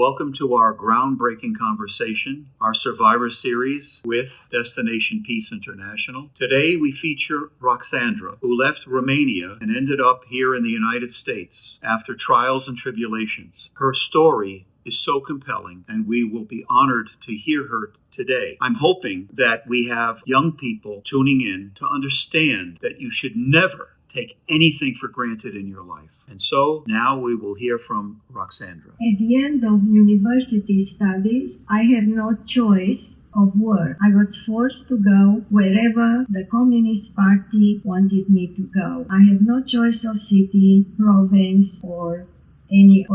welcome to our groundbreaking conversation, our Survivor Series with Destination Peace International. Today we feature Ruxandra, who left Romania and ended up here in the United States after trials and tribulations. Her story is so compelling, and we will be honored to hear her today. I'm hoping that we have young people tuning in to understand that you should never take anything for granted in your life. And so now we will hear from Ruxandra. At the end of university studies, I had no choice of work. I was forced to go wherever the Communist Party wanted me to go. I had no choice of city, province, or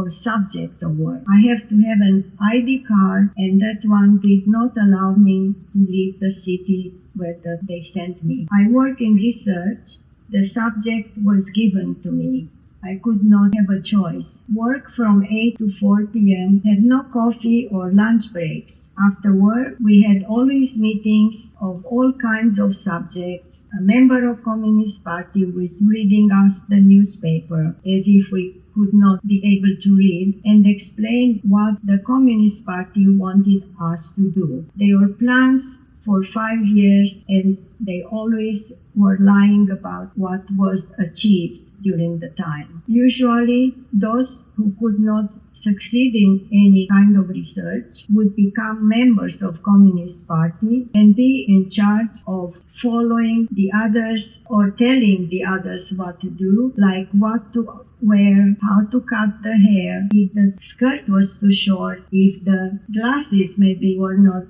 subject of work. I have to have an ID card, and that one did not allow me to leave the city where they sent me. I work in research. The subject was given to me. I could not have a choice. Work from 8 to 4 p.m. had no coffee or lunch breaks. After work, we had always meetings of all kinds of subjects. A member of Communist Party was reading us the newspaper as if we could not be able to read, and explain what the Communist Party wanted us to do. There were plans for 5 years, and they always were lying about what was achieved during the time. Usually, those who could not succeed in any kind of research would become members of Communist Party and be in charge of following the others or telling the others what to do, like what to wear, how to cut the hair, if the skirt was too short, if the glasses maybe were not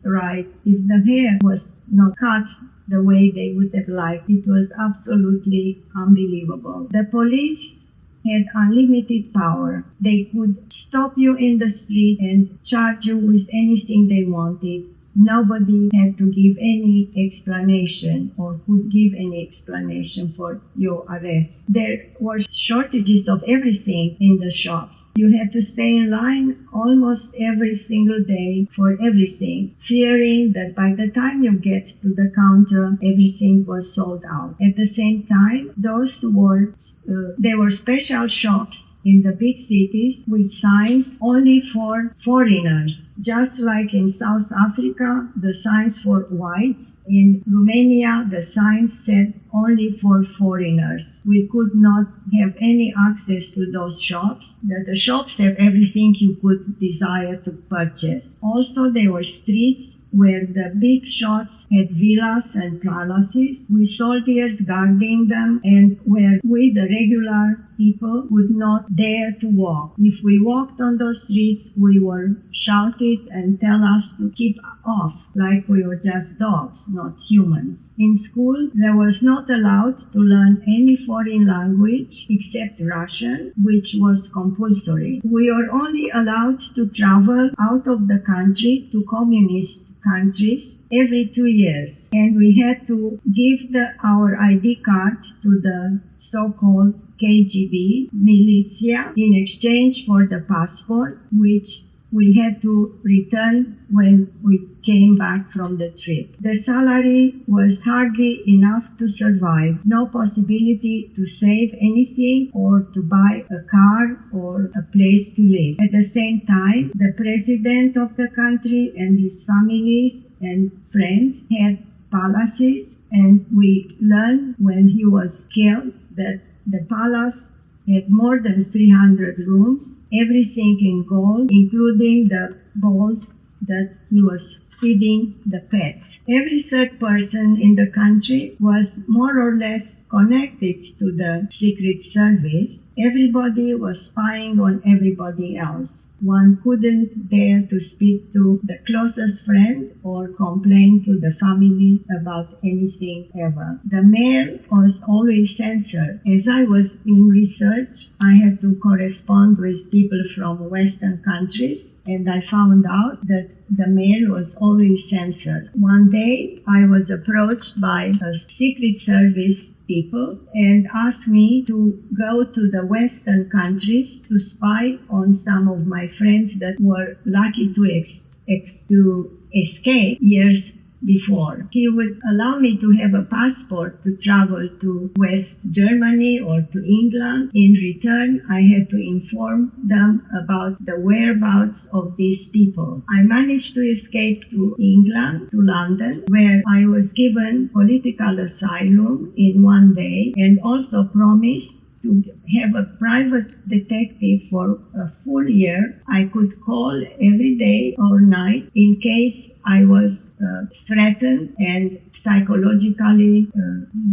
right, if the hair was not cut the way they would have liked. It was absolutely unbelievable. The police had unlimited power. They could stop you in the street and charge you with anything they wanted. Nobody had to give any explanation or could give any explanation for your arrest. There were shortages of everything in the shops. You had to stay in line almost every single day for everything, fearing that by the time you get to the counter, everything was sold out. At the same time, there were special shops in the big cities with signs only for foreigners, just like in South Africa. The signs for whites. In Romania, the signs said only for foreigners. We could not have any access to those shops. The shops have everything you could desire to purchase. Also, there were streets where the big shots had villas and palaces with soldiers guarding them, and where we, the regular people, would not dare to walk. If we walked on those streets, we were shouted and tell us to keep off, like we were just dogs, not humans. In school, there was not allowed to learn any foreign language except Russian, which was compulsory. We were only allowed to travel out of the country to communist countries every 2 years, and we had to give our ID card to the so-called KGB militia in exchange for the passport, which we had to return when we came back from the trip. The salary was hardly enough to survive, no possibility to save anything or to buy a car or a place to live. At the same time, the president of the country and his families and friends had palaces, and we learned when he was killed that the palace had more than 300 rooms, everything in gold, including the bowls that he was feeding the pets. Every third person in the country was more or less connected to the Secret Service. Everybody was spying on everybody else. One couldn't dare to speak to the closest friend or complain to the family about anything ever. The mail was always censored. As I was in research, I had to correspond with people from Western countries, and I found out that the mail was always censored. One day, I was approached by a Secret Service people and asked me to go to the Western countries to spy on some of my friends that were lucky to escape years before. He would allow me to have a passport to travel to West Germany or to England. In return, I had to inform them about the whereabouts of these people. I managed to escape to England, to London, where I was given political asylum in one day and also promised to have a private detective for a full year. I could call every day or night in case I was threatened and psychologically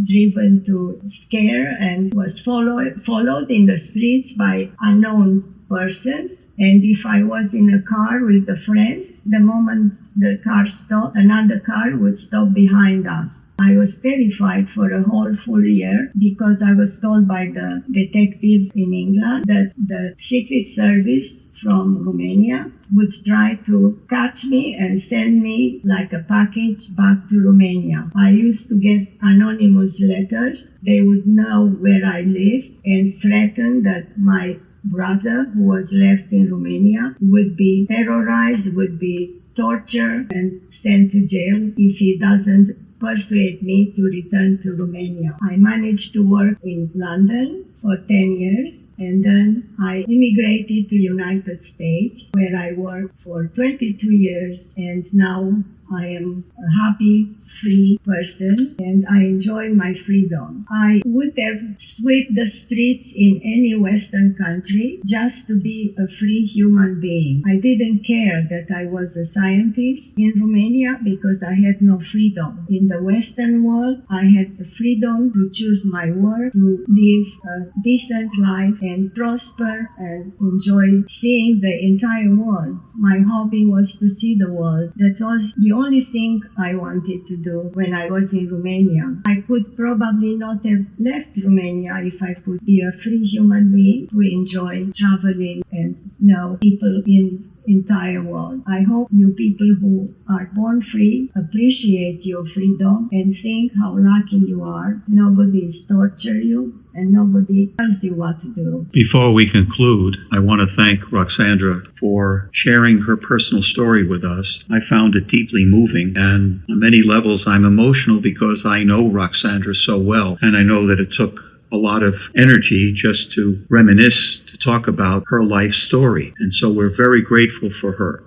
driven to scare and was followed in the streets by unknown persons. And if I was in a car with a friend, the moment the car stopped, another car would stop behind us. I was terrified for a whole full year because I was told by the detective in England that the Secret Service from Romania would try to catch me and send me like a package back to Romania. I used to get anonymous letters. They would know where I lived and threaten that my brother, who was left in Romania, would be terrorized, would be tortured and sent to jail if he doesn't persuade me to return to Romania. I managed to work in London for 10 years and then I immigrated to United States where I worked for 22 years and now I am a happy, free person and I enjoy my freedom. I would have swept the streets in any Western country just to be a free human being. I didn't care that I was a scientist in Romania because I had no freedom. In the Western world, I had the freedom to choose my work, to live a decent life and prosper and enjoy seeing the entire world. My hobby was to see the world. That was the only thing I wanted to do when I was in Romania. I could probably not have left Romania if I could be a free human being to enjoy traveling and know people in entire world. I hope you people who are born free appreciate your freedom and think how lucky you are. Nobody is torture you and nobody tells you what to do. Before we conclude, I want to thank Ruxandra for sharing her personal story with us. I found it deeply moving, and on many levels I'm emotional because I know Ruxandra so well, and I know that it took a lot of energy just to reminisce, to talk about her life story. And so we're very grateful for her.